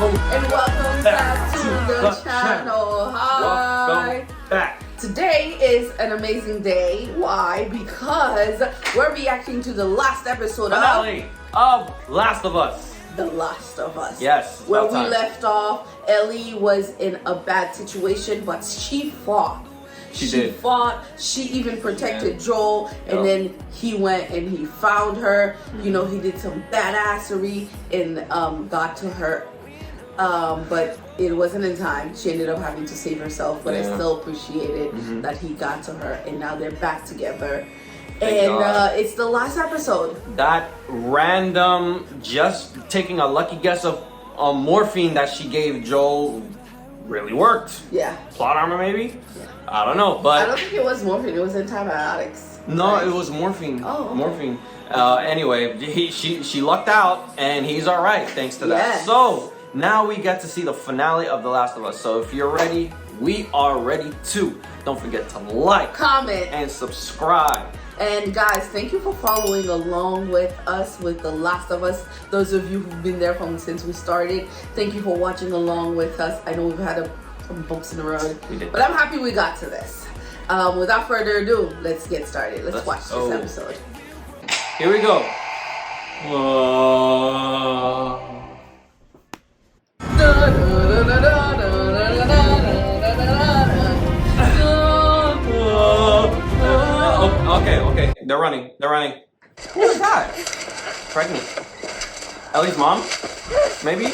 And welcome back to the channel. Hi. Welcome back. Today is an amazing day. Why? Because we're reacting to the last episode Finale of Last of Us. The Last of Us. Yes. Where we left off, Ellie was in a bad situation, but she fought. She fought. She even protected Joel, and then he went and he found her. You know, he did some badassery and got to her. But it wasn't in time. She ended up having to save herself. But I still appreciated that he got to her, and now they're back together. And it's the last episode. That random, just taking a lucky guess of morphine that she gave Joel really worked. Yeah. Plot armor, maybe? Yeah. I don't know, but... I don't think it was morphine. It was antibiotics. No, right? It was morphine. Oh, okay. Morphine. Anyway, she lucked out, and he's all right thanks to that. Yes. So, now we get to see the finale of The Last of Us. So, if you're ready, we are ready too. Don't forget to like, comment, and subscribe. And guys, thank you for following along with us with The Last of Us. Those of you who've been there since we started, thank you for watching along with us. I know we've had some bumps in the road, but I'm happy we got to this. Without further ado, let's get started. Let's watch this episode. Here we go. Okay. They're running. Who is that? Pregnant. Ellie's mom? Maybe.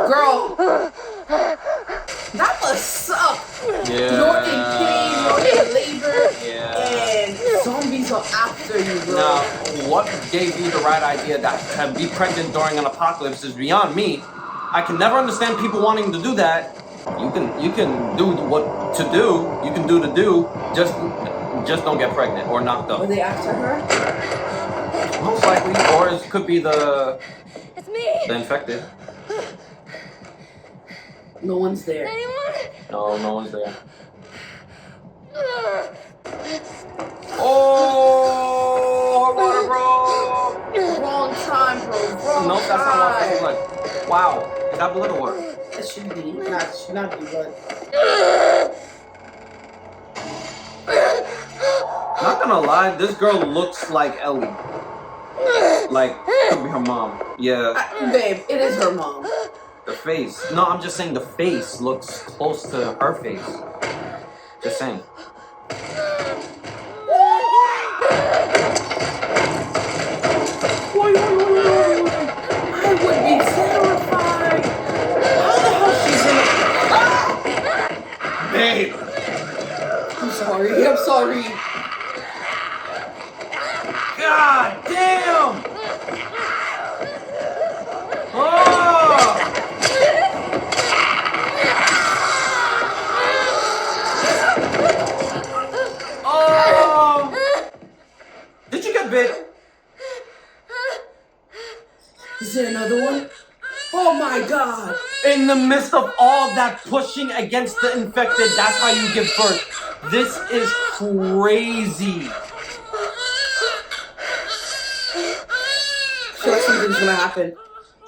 Girl, that must suck. Yeah. You're in pain, you're in labor, Yeah. and zombies are after you, bro. Now, what gave you the right idea that to be pregnant during an apocalypse is beyond me. I can never understand people wanting to do that. You can do what to do. You can do to do. Just don't get pregnant or knocked up. Were they after her? Most likely, or it could be the infected. No one's there. No one's there. Oh, bro! Wrong time, bro. Wrong Nope, that's not what it looks like. Wow, is that blood or what? It should be. Should not be blood. Not gonna lie, this girl looks like Ellie. Like, could be her mom. Yeah. Babe, it is her mom. The face. No, I'm just saying the face looks close to her face. Just saying. I would be terrified. How the hell she's in Babe! I'm sorry. God damn! Oh! Oh! Did you get bit? Is there another one? Oh my god! In the midst of all that pushing against the infected, that's how you give birth. This is crazy. I feel like something's gonna happen.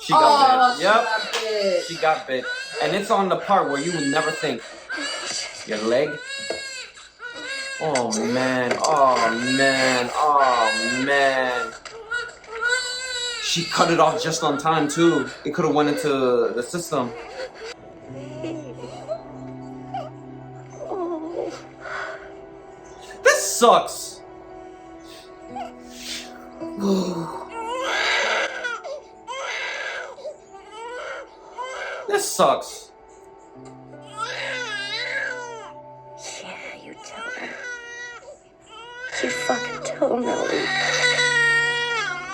She got bit. Got bit. She got bit. And it's on the part where you would never think. Your leg? Oh man. She cut it off just on time too. It could have went into the system. This sucks. This sucks. Yeah, you tell her. You fucking tell him, Ellie.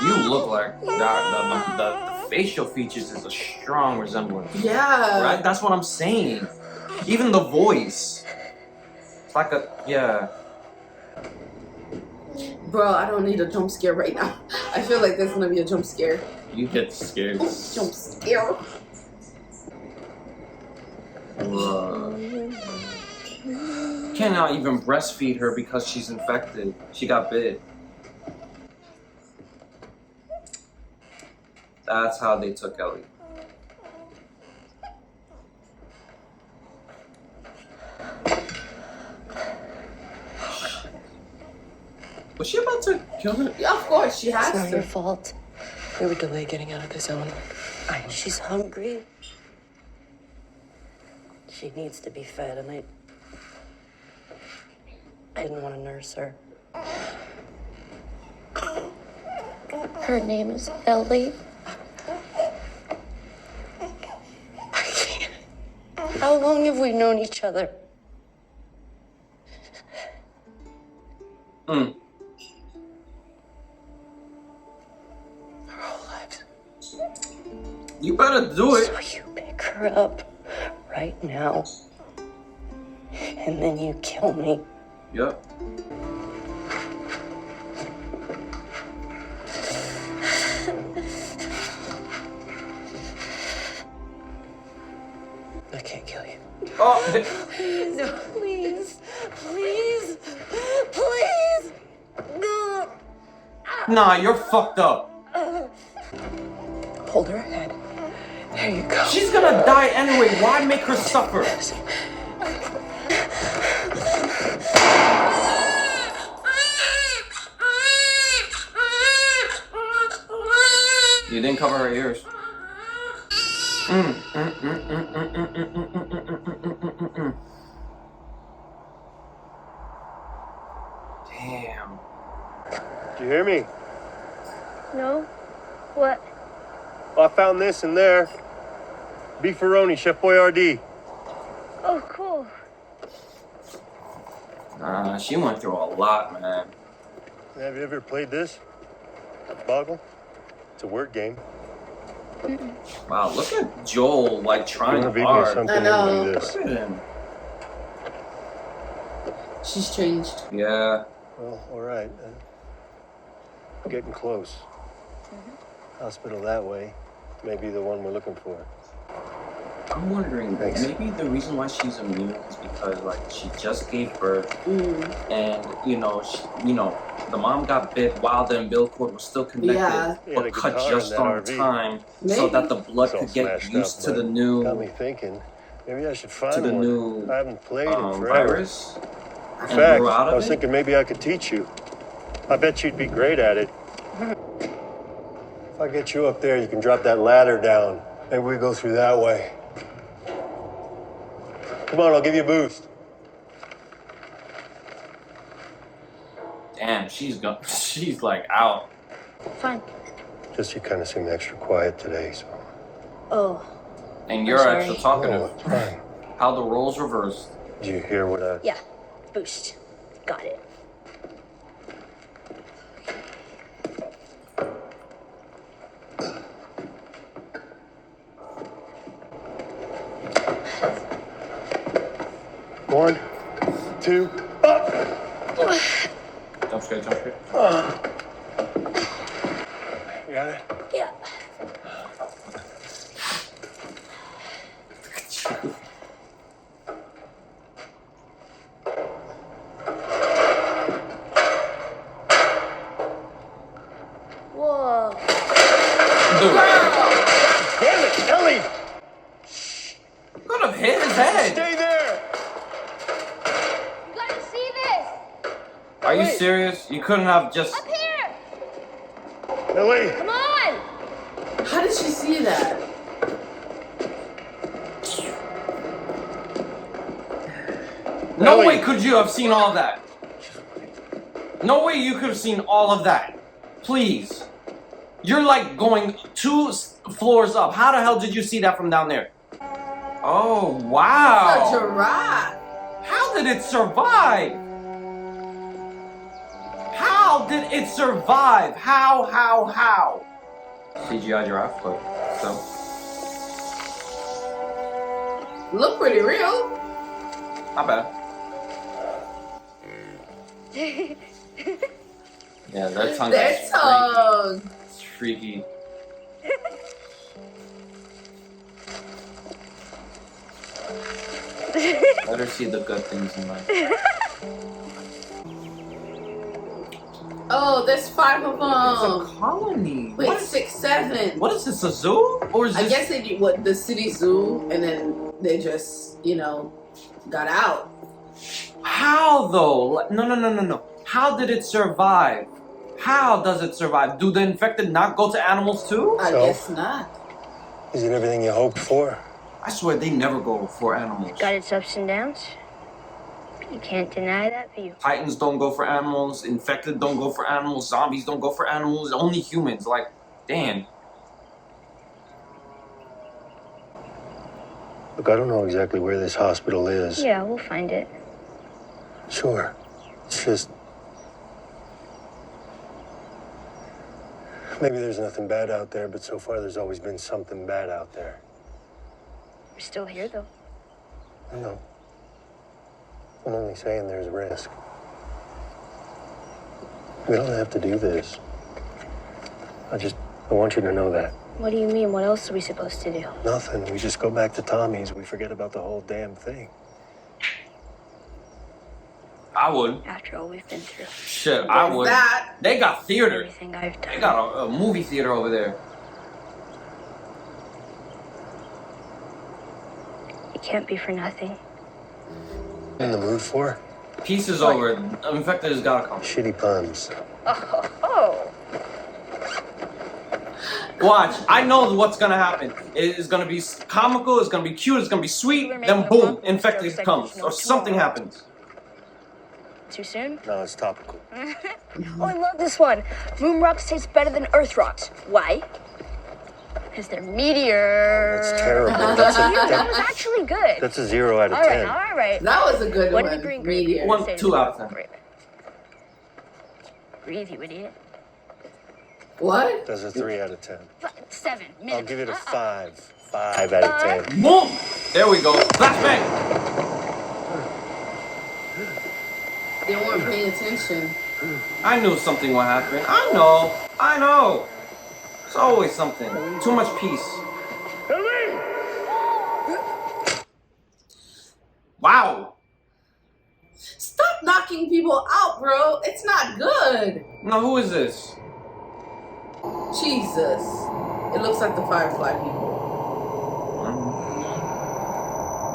You look like the facial features is a strong resemblance. Yeah. Right? That's what I'm saying. Even the voice. It's like Bro, I don't need a jump scare right now. I feel like there's gonna be a jump scare. You get scared. Jump scare. Cannot even breastfeed her because she's infected. She got bit. That's how they took Ellie. Was she about to kill her? Yeah, of course, she has It's not to. your fault. We were delayed getting out of the zone. She's hungry. She needs to be fed, and I didn't want to nurse her. Her name is Ellie. I can't. How long have we known each other? Mm. Our whole lives. You better do it. So you pick her up right now, and then you kill me. Yep. I can't kill you. Oh. Please, please, please. No. Nah, you're fucked up. Hold her head. There you go. She's gonna die anyway. Why make her suffer? You didn't cover her ears. Damn. Did you hear me? No? What? Well, I found this in there. Beefaroni, Chef Boyardee. Oh, cool. She went through a lot, man. Have you ever played this? Boggle? It's a word game. Wow, look at Joel, like, trying Give me hard. something I know. like this. Look at him. She's changed. Yeah. Well, all right. Getting close. Hospital that way. Maybe the one we're looking for. I'm wondering, Thanks. maybe the reason why she's immune is because, like, she just gave birth, and the mom got bit while the umbilical cord was still connected, Yeah. He had a but cut guitar just in that on RV. time, so Maybe. that the blood It's all could get smashed used up, to the but new Got me thinking. Maybe I should find to the one. new I haven't played in forever. virus. In and fact, grew out of I was it? thinking maybe I could teach you. I bet you'd be great at it. If I get you up there, you can drop that ladder down. Maybe we go through that way. Come on, I'll give you a boost. Damn, she's like out. Fine. Just you kind of seem extra quiet today, so. Oh. And you're sorry. extra Oh, talkative. it's fine. How the roles reversed. Did you hear what I... Yeah. Boost. Got it. One, two, up! Jump straight, jump straight. You got it? Yeah. Whoa. Dude, Damn it, Ellie! could have hit his head. Stay there! You gotta see this. Are you serious? You couldn't have just. Up here. Ellie! Come on. How did she see that? No Ellie. way could you have seen all that. No way you could have seen all of that. Please. You're like going 2 floors up. How the hell did you see that from down there? Oh, A wow. giraffe. How did it survive? How did it survive? How? CGI giraffe, but still. Look pretty real. Not bad. Yeah, their tongue Their is tongue. freaky. It's freaky. Let her see the good things in life. Oh, there's 5 of It's them. a colony. Wait, What is- 6, 7. What is this, a zoo? Or is I this... guess they did what the city zoo, and then they just, got out. How though? No. How did it survive? How does it survive? Do the infected not go to animals too? I So? guess not. Is it everything you hoped for? I swear they never go for animals. Got its ups and downs. You can't deny that view. Titans don't go for animals. Infected don't go for animals. Zombies don't go for animals. Only humans. Like, damn. Look, I don't know exactly where this hospital is. Yeah, we'll find it. Sure. It's just... Maybe there's nothing bad out there, but so far there's always been something bad out there. We're still here, though. I know. I'm only saying there's risk. We don't have to do this. I want you to know that. What do you mean? What else are we supposed to do? Nothing. We just go back to Tommy's. We forget about the whole damn thing. I would. After all we've been through. Shit, I There's would. that. They got theater. Everything I've done. They got a movie theater over there. It can't be for nothing. In the mood for? Peace is over. Infected has gotta come. Shitty puns. Oh. Watch. I know what's gonna happen. It is gonna be comical. It's gonna be cute. It's gonna be sweet. Then boom, infected comes or something happens. Too soon? No, it's topical. Oh, I love this one. Moon rocks taste better than Earth rocks. Why? Because they're meteors. That's terrible. That was actually good. That's a 0 out of All 10. right. That was a good What one. did the green Meteor. One, say? 2 out of 10. Breathe, you idiot. What? That's a 3 out of 10. 7. I'll give it a 5. 5 out of 10. Boom. There we go. Flashback. They weren't paying attention. I knew something would happen. I know. It's always something. Too much peace. Ellie! Wow. Stop knocking people out, bro. It's not good. Now who is this? Jesus. It looks like the Firefly people.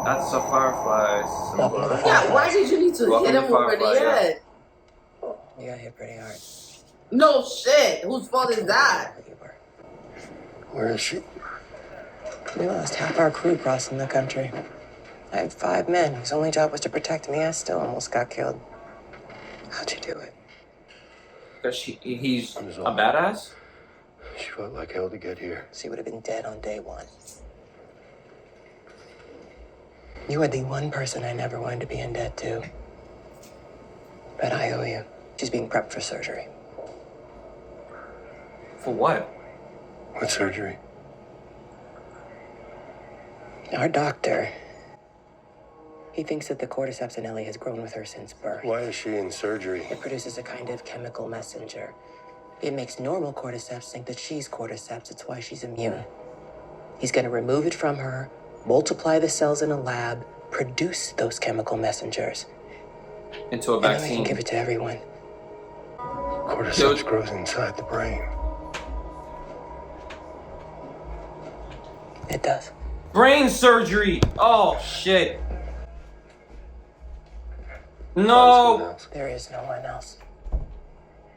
That's a Firefly symbol. Yeah, why did you need to Welcome hit to him over the Firefly, yeah. head? You got hit pretty hard. No shit. Whose fault is that? You were. Where is she? We lost half our crew crossing the country. I had 5 men whose only job was to protect me. I still almost got killed. How'd you do it? Because he's a badass? She fought like hell to get here. She would have been dead on day 1. You are the one person I never wanted to be in debt to. But I owe you. She's being prepped for surgery. For what? What surgery? Our doctor, he thinks that the cordyceps in Ellie has grown with her since birth. Why is she in surgery? It produces a kind of chemical messenger. It makes normal cordyceps think that she's cordyceps. It's why she's immune. He's going to remove it from her, multiply the cells in a lab, produce those chemical messengers. Into a And then we vaccine. can give it to everyone. Cordyceps grows inside the brain. It does. Brain surgery! Oh, shit. No! There is no one else.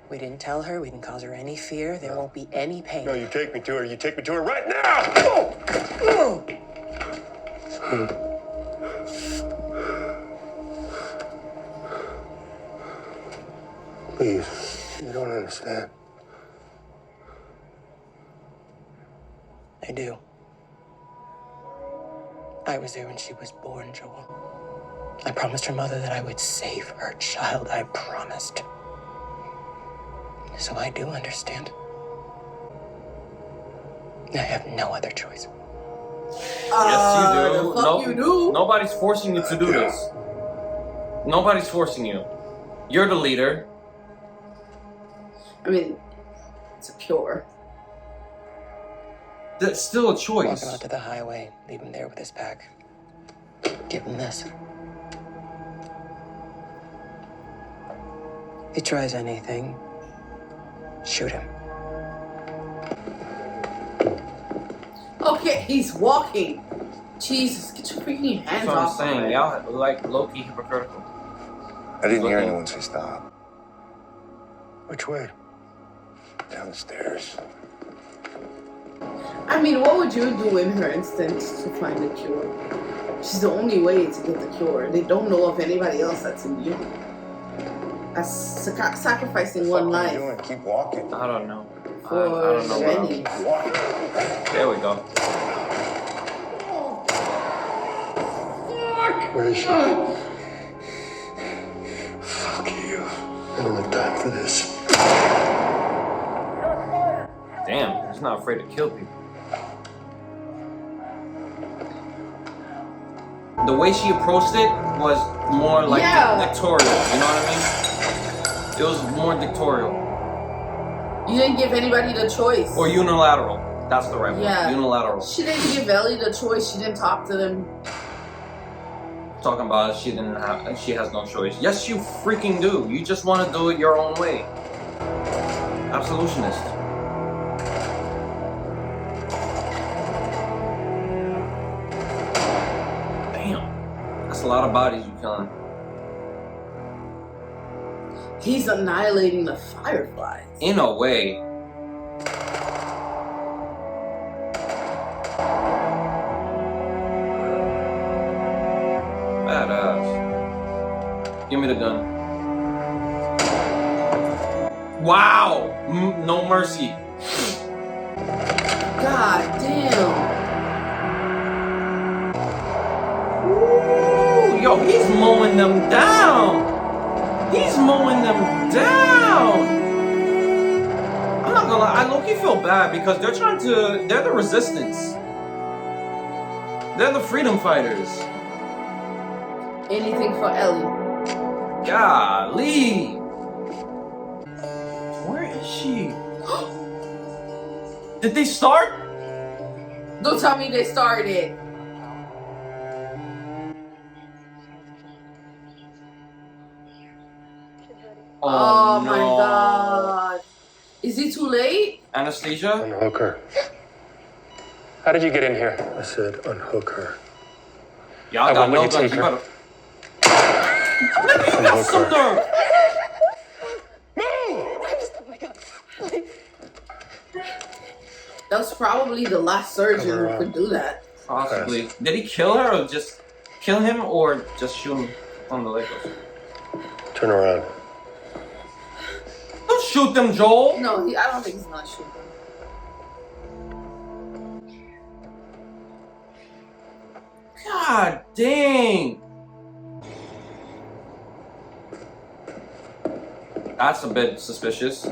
We didn't tell her. We didn't cause her any fear. There won't be any pain. No, you take me to her. You take me to her right now! Please, you don't understand. I do. I was there when she was born, Joel. I promised her mother that I would save her child. I promised. So I do understand. I have no other choice. Yes, you do. The fuck you do? Nobody's forcing you to do this. Nobody's forcing you. You're the leader. I mean, it's a cure. That's still a Walk choice. him out to the highway. Leave him there with his pack. Give him this. If he tries anything, Shoot him. Okay, he's walking. Jesus, get your freaking hands That's what I'm off. saying. Y'all like low-key hypocritical. I didn't hear anyone say stop. Which way? Down the stairs. I mean, what would you do in her instance to find a cure? She's the only way to get the cure. They don't know of anybody else that's immune. That's sacrificing one What are you life doing? Keep walking. I don't know. I for don't know. Jenny. There we go. Where is she? Fuck you. I don't have time for this. Damn, he's not afraid to kill people. The way she approached it was more like dictatorial, you know what I mean? It was more dictatorial. You didn't give anybody the choice. Or unilateral. That's the right word. Yeah. Unilateral. She didn't give Ellie the choice. She didn't talk to them. Talking about she has no choice. Yes, you freaking do. You just want to do it your own way. Absolutionist. Damn. That's a lot of bodies you killing. He's annihilating the Fireflies. In a way. Badass. Give me the gun. Wow! No mercy. God damn. Ooh, yo, he's mowing them down. He's mowing them down. I'm not gonna lie, I low-key feel bad because they're the resistance. They're the freedom fighters. Anything for Ellie. Golly. Where is she? Did they start? Don't tell me they started. Oh no. my god. Is it too late? Anesthesia? Unhook her. How did you get in here? I said unhook her. Y'all got when no you guns. take You her. better. Nigga, you got some nerve. That was probably the last surgeon who could do that. Possibly. Did he kill her or just kill him or just shoot him on the leg? Turn around. Don't shoot them, Joel. No, I don't think he's gonna shoot them. God dang. That's a bit suspicious.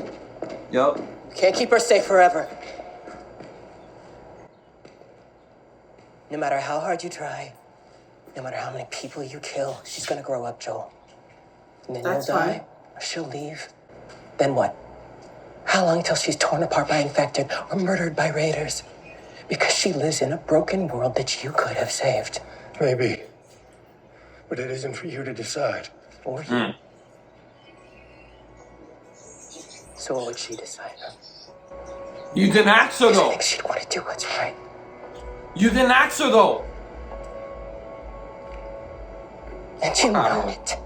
Yup. Can't keep her safe forever. No matter how hard you try, no matter how many people you kill, she's gonna grow up, Joel. And then That's you'll die, fine. or she'll leave. Then what? How long till she's torn apart by infected or murdered by raiders? Because she lives in a broken world that you could have saved. Maybe. But it isn't for you to decide. Or you. So what would she decide? Huh? You didn't ask her I though. think she'd want to do what's right. You didn't ask her though. And you know it.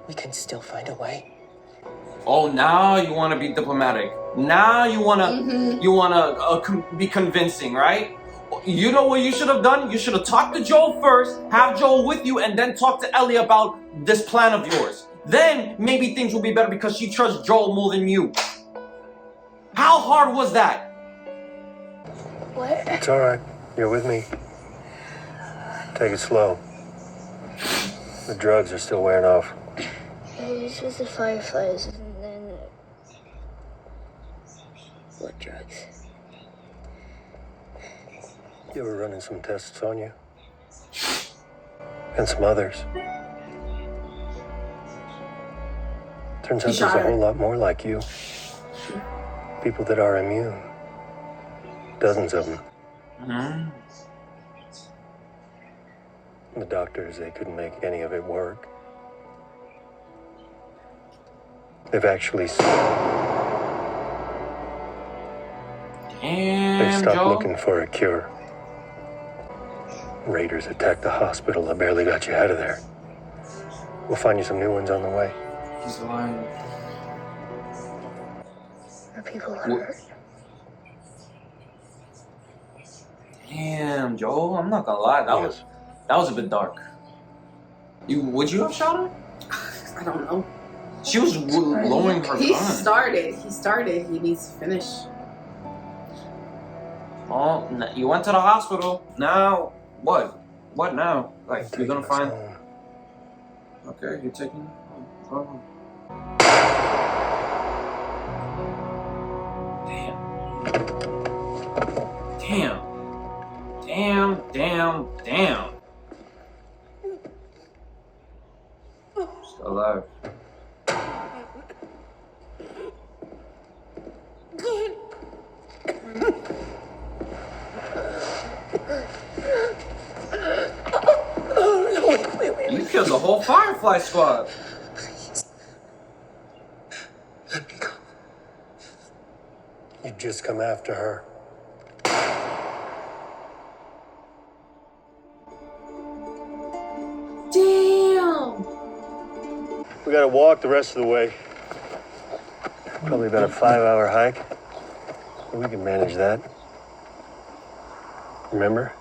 We can still find a way. Oh, now you want to be diplomatic. Now you want to be convincing, right? You know what you should have done? You should have talked to Joel first, have Joel with you, and then talk to Ellie about this plan of yours. Then maybe things will be better because she trusts Joel more than you. How hard was that? What? It's all right. You're with me. Take it slow. The drugs are still wearing off. It's just the Fireflies, and then... What drugs? You were running some tests on you? And some others. Turns out there's a whole lot more like you. People that are immune. Dozens of them. Mm-hmm. The doctors, they couldn't make any of it work. They've actually They stopped looking for a cure. Raiders attacked the hospital that barely got you out of there. We'll find you some new ones on the way. He's lying. Are people hurt? Damn, Joel. I'm not gonna lie. That was a bit dark. Would you have shot her? I don't know. She was lowering her He gun. started. He needs to finish. Oh, you went to the hospital. Now, what? What now? Like, you're gonna find... Okay, you're taking... Oh. Damn. Still alive. You killed the whole Firefly squad. Let me go. You just come after her. Damn. We gotta walk the rest of the way. Probably about a 5-hour hike. We can manage that. Remember?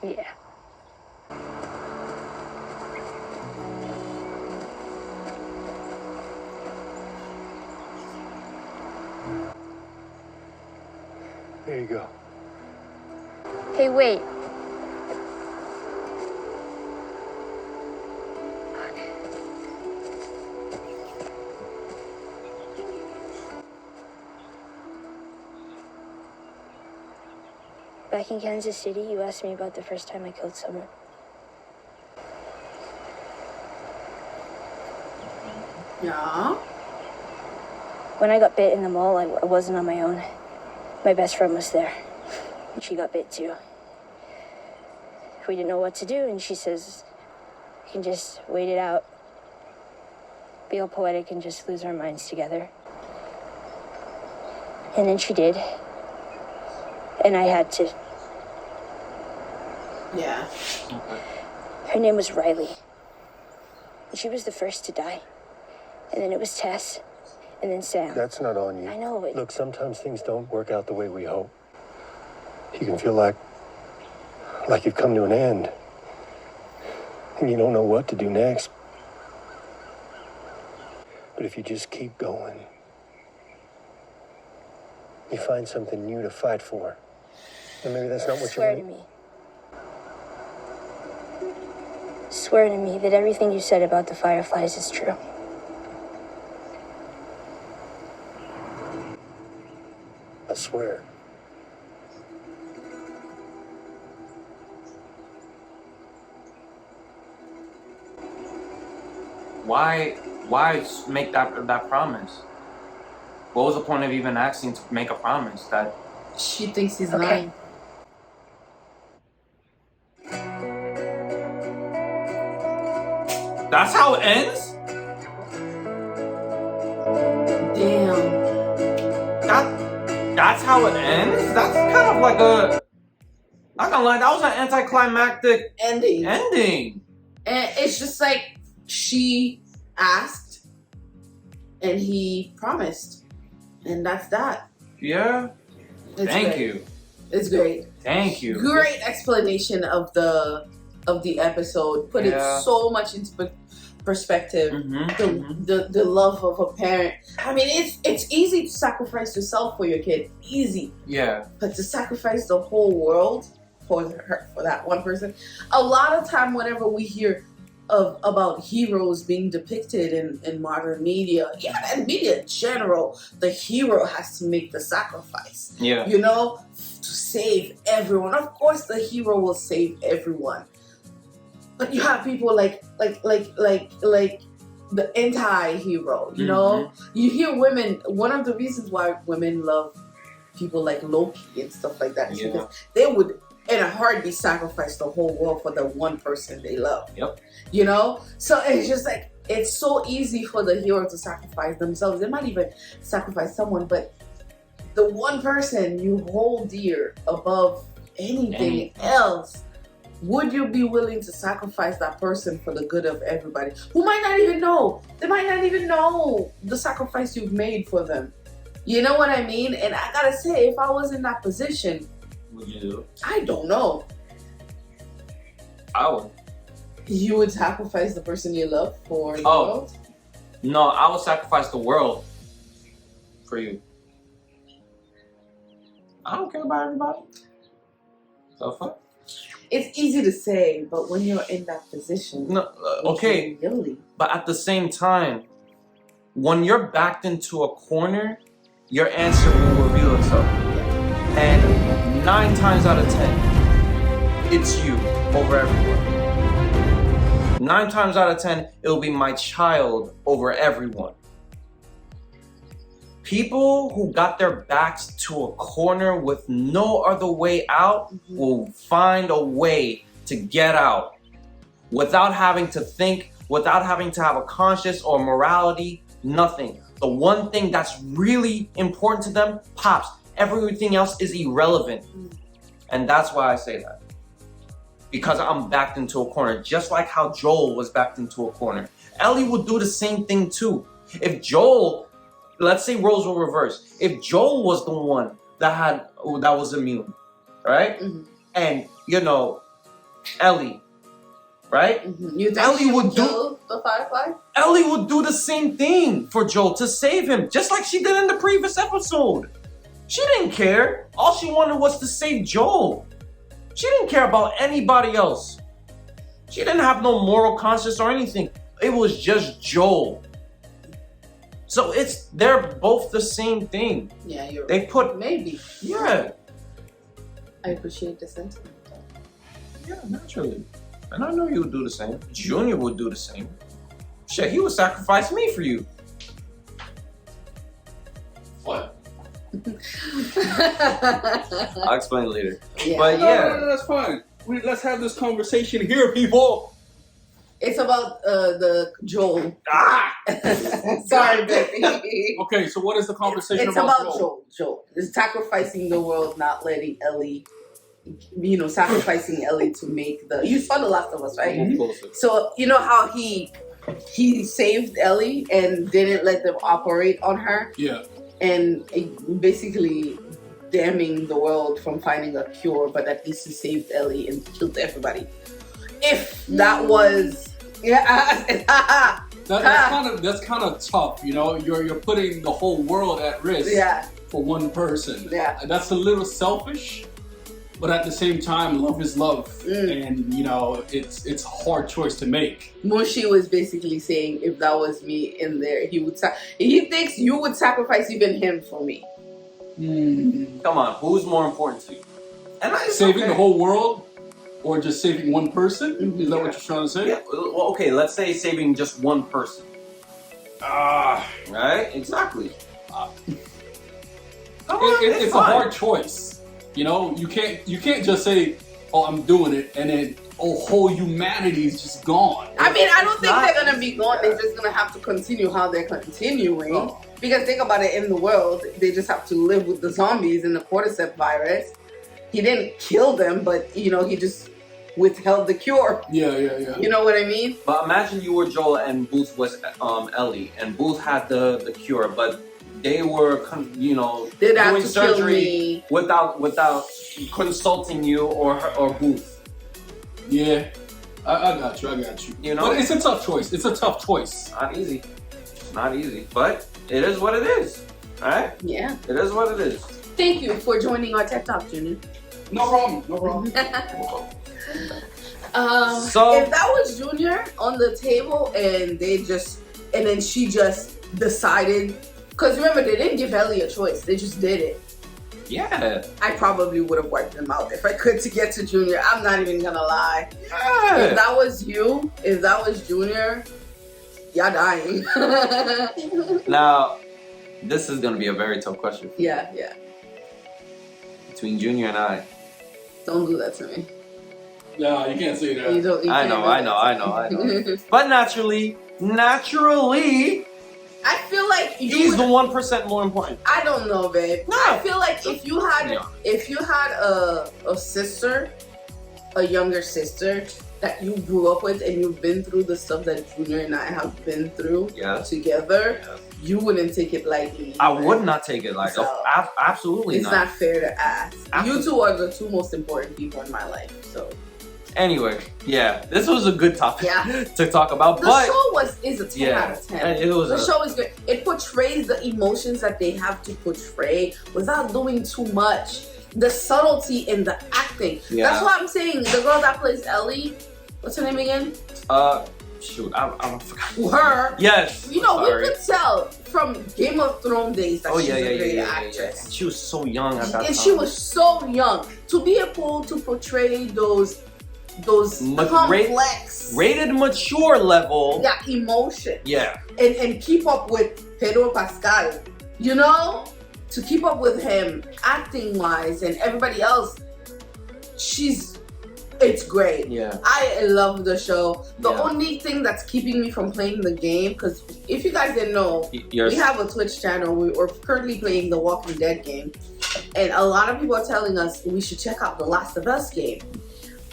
Yeah. There you go. Hey, wait. Back in Kansas City, you asked me about the first time I killed someone. Yeah. When I got bit in the mall, I wasn't on my own. My best friend was there. And she got bit too. We didn't know what to do, and she says, we can just wait it out. Be all poetic and just lose our minds together. And then she did. And I had to. Yeah. Her name was Riley. And she was the first to die. And then it was Tess. And then Sam. That's not on you. I know it. Look, sometimes things don't work out the way we hope. You can feel like you've come to an end. And you don't know what to do next. But if you just keep going, you find something new to fight for. And maybe that's not what you Swear to want. me. Swear to me that everything you said about the Fireflies is true. I swear. Why make that promise? What was the point of even asking to make a promise that She thinks he's Okay. lying. that's how it ends? Damn. That's how it ends? That's kind of like a... Not gonna lie, that was an anticlimactic Ending. ending. And it's just like she asked and he promised. And that's that. Yeah. It's Thank great. you. It's great. Thank you. Great explanation of the episode. Put Yeah. it so much into perspective. The love of a parent. I mean, it's easy to sacrifice yourself for your kid. Easy. Yeah. But to sacrifice the whole world for that one person. A lot of time whenever we hear about heroes being depicted in modern media, and media in general, the hero has to make the sacrifice. Yeah. You know, to save everyone. Of course the hero will save everyone. But you have people like the anti-hero, you know? You hear women, one of the reasons why women love people like Loki and stuff like that is because they would in a heartbeat sacrifice the whole world for the one person they love. Yep. You know? So it's just like, it's so easy for the hero to sacrifice themselves. They might even sacrifice someone, but the one person you hold dear above anything else, would you be willing to sacrifice that person for the good of everybody who might not even know? They might not even know the sacrifice you've made for them. You know what I mean? And I gotta say, if I was in that position, Would you do it? I don't know. I would. You would sacrifice the person you love for the world? No, I would sacrifice the world for you. I don't care about everybody. So fuck. It's easy to say, but when you're in that position, No, okay. Really? But at the same time, when you're backed into a corner, your answer will reveal itself. And 9 times out of 10, it's you over everyone. 9 times out of 10, it'll be my child over everyone. People who got their backs to a corner with no other way out will find a way to get out without having to think, without having to have a conscience or morality, nothing. The one thing that's really important to them pops. Everything else is irrelevant. And that's why I say that. Because I'm backed into a corner, just like how Joel was backed into a corner. Ellie would do the same thing too. If Joel, let's say roles were reversed. If Joel was the one that was immune, right? And you know, Ellie, right? You think Ellie she would kill the Firefly? Ellie would do the same thing for Joel to save him, just like she did in the previous episode. She didn't care. All she wanted was to save Joel. She didn't care about anybody else. She didn't have no moral conscience or anything. It was just Joel. So they're both the same thing. Yeah, you're They right. put Maybe. Yeah. I appreciate the sentiment. Yeah, naturally. And I know you would do the same. Junior would do the same. Shit, he would sacrifice me for you. What? I'll explain later. Yeah. But No, that's fine. Let's have this conversation here, people. It's about the Joel. Ah! Sorry, baby. Okay, so what is the conversation It's about? about Joel. Joel. It's sacrificing the world, not letting Ellie, sacrificing Ellie to make the... You saw The Last of Us, right? So, you know how he saved Ellie and didn't let them operate on her? Yeah. And basically damning the world from finding a cure, but at least he saved Ellie and killed everybody. If that was... That's kind of tough, you know. You're putting the whole world at risk for one person. Yeah. That's a little selfish, but at the same time, love is love, and it's a hard choice to make. Mushi was basically saying, if that was me in there, he thinks you would sacrifice even him for me. Come on, who's more important to you? And Saving the whole world? Or just saving one person? Is that what you're trying to say? Yeah. Well, okay, let's say saving just one person. Right? Exactly. It's a hard choice. You know, you can't just say, "Oh, I'm doing it," and then whole humanity is just gone. I mean, I don't think they're gonna be gone. They're just gonna have to continue how they're continuing. Because think about it, in the world, they just have to live with the zombies and the cordyceps virus. He didn't kill them, but he just withheld the cure. Yeah. You know what I mean? But imagine you were Joel and Booth was Ellie, and Booth had the cure, but they were They'd have doing to kill surgery me. without consulting you or Booth. Yeah, I got you. You know, but it's a tough choice. Not easy, but it is what it is. All right? Yeah. It is what it is. Thank you for joining our TED Talk, Junior. No problem. So if that was Junior on the table and then she just decided, because remember, they didn't give Ellie a choice, they just did it. Yeah. I probably would have wiped them out if I could to get to Junior. I'm not even gonna lie. Yeah. If that was you, if that was Junior, y'all dying. Now, this is gonna be a very tough question. Yeah. Between Junior and I. Don't do that to me. No, you can't say that. You I know. But naturally, I feel like He's the 1% more important. I don't know, babe. No. I feel like if you had a sister, a younger sister that you grew up with, and you've been through the stuff that Junior and I have been through together, you wouldn't take it lightly. I would not take it lightly. So, absolutely not. It's not fair to ask. You two are the two most important people in my life. So. Anyway, yeah, this was a good topic to talk about. The show is a 10 out of 10. The show is good. It portrays the emotions that they have to portray without doing too much. The subtlety in the acting. Yeah. That's why I'm saying the girl that plays Ellie, what's her name again? Shoot, I forgot. Her. Yes. You know, we could tell from Game of Thrones days that she's a great actress. And she was so young at that time. And she was so young. To be able to portray those complex, rated mature level, emotion, and keep up with Pedro Pascal, you know, to keep up with him acting wise and everybody else. It's great. I love the show. The only thing that's keeping me from playing the game, because if you guys didn't know, we have a Twitch channel. We're currently playing the Walking Dead game, and a lot of people are telling us we should check out the Last of Us game.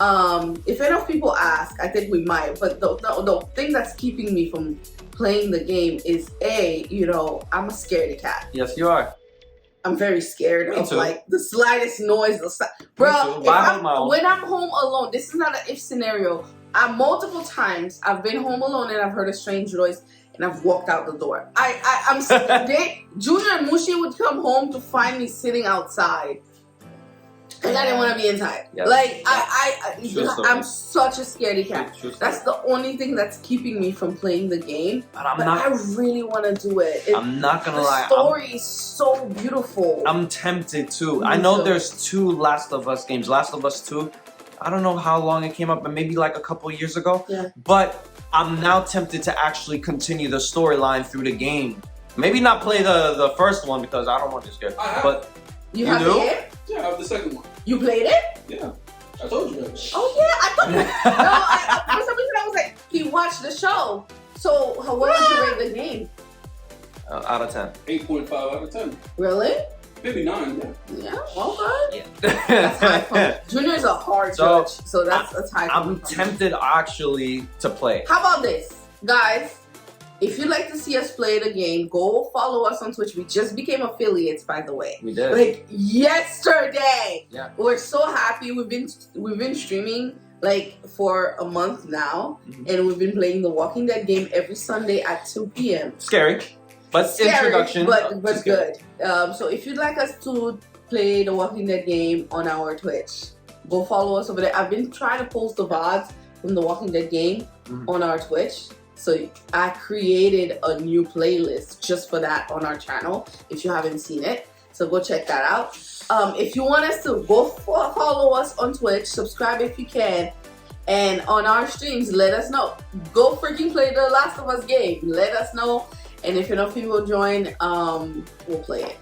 If enough people ask, I think we might. But the thing that's keeping me from playing the game is I'm a scaredy cat. Yes, you are. I'm very scared of like the slightest noise. Bro, when I'm home alone, this is not an if scenario. Multiple times I've been home alone and I've heard a strange noise and I've walked out the door. I'm Junior and Mushi would come home to find me sitting outside. And I didn't want to be inside. I'm such a scaredy cat. That's the only thing that's keeping me from playing the game. But I really want to do it. I'm not gonna lie. The story is so beautiful. I'm tempted too. I know there's 2 Last of Us games. Last of Us 2. I don't know how long it came up, but maybe like a couple years ago. Yeah. But I'm now tempted to actually continue the storyline through the game. Maybe not play the first one because I don't want to get scared. But you have do? It? Yeah, I have the second one. You played it? Yeah. I told you that. Oh yeah, I thought for some reason I was like, he watched the show. So what would you rate the game? Out of 10. 8.5 out of 10. Really? Maybe 9, Yeah, okay. Yeah. That's high fun. Junior's a hard judge, so that's high fun. I'm tempted actually to play. How about this? Guys, if you'd like to see us play the game, go follow us on Twitch. We just became affiliates, by the way. We did. Like yesterday. Yeah. We're so happy. We've been streaming like for a month now, and we've been playing the Walking Dead game every Sunday at 2 p.m. Scary, but introduction. But good. So if you'd like us to play the Walking Dead game on our Twitch, go follow us over there. I've been trying to post the VODs from the Walking Dead game on our Twitch. So I created a new playlist just for that on our channel, if you haven't seen it. So go check that out. If you want us to, go follow us on Twitch, subscribe if you can, and on our streams, let us know. Go freaking play the Last of Us game. Let us know, and if enough people join, we'll play it.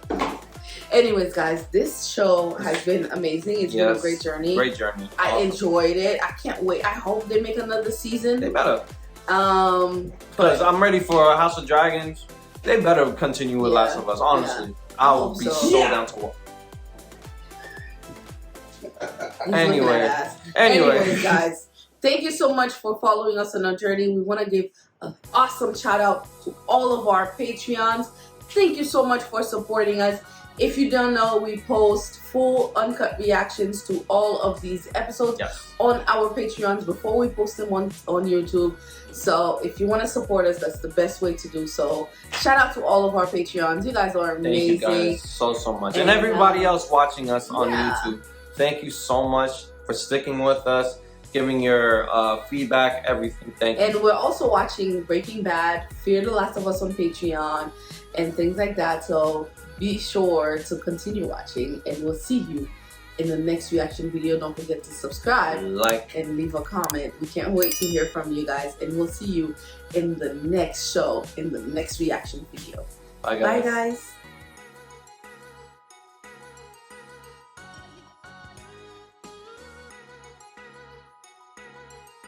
Anyways, guys, this show has been amazing. It's been a great journey. Great journey. I enjoyed it. I can't wait. I hope they make another season. They better. Because I'm ready for House of Dragons. They better continue with Last of Us. Honestly, I will be so down to watch. Anyways, guys, thank you so much for following us on our journey. We want to give an awesome shout out to all of our Patreons. Thank you so much for supporting us. If you don't know, we post full uncut reactions to all of these episodes on our Patreons before we post them on YouTube. So if you want to support us, that's the best way to do so. Shout out to all of our Patreons. You guys are amazing. Thank you guys so much. And everybody else watching us on YouTube. Thank you so much for sticking with us, giving your feedback, everything. Thank you. And we're also watching Breaking Bad, Fear the Last of Us on Patreon, and things like that. So be sure to continue watching, and we'll see you in the next reaction video. Don't forget to subscribe, like, and leave a comment. We can't wait to hear from you guys, and we'll see you in the next show, in the next reaction video. Bye, guys. Bye, guys.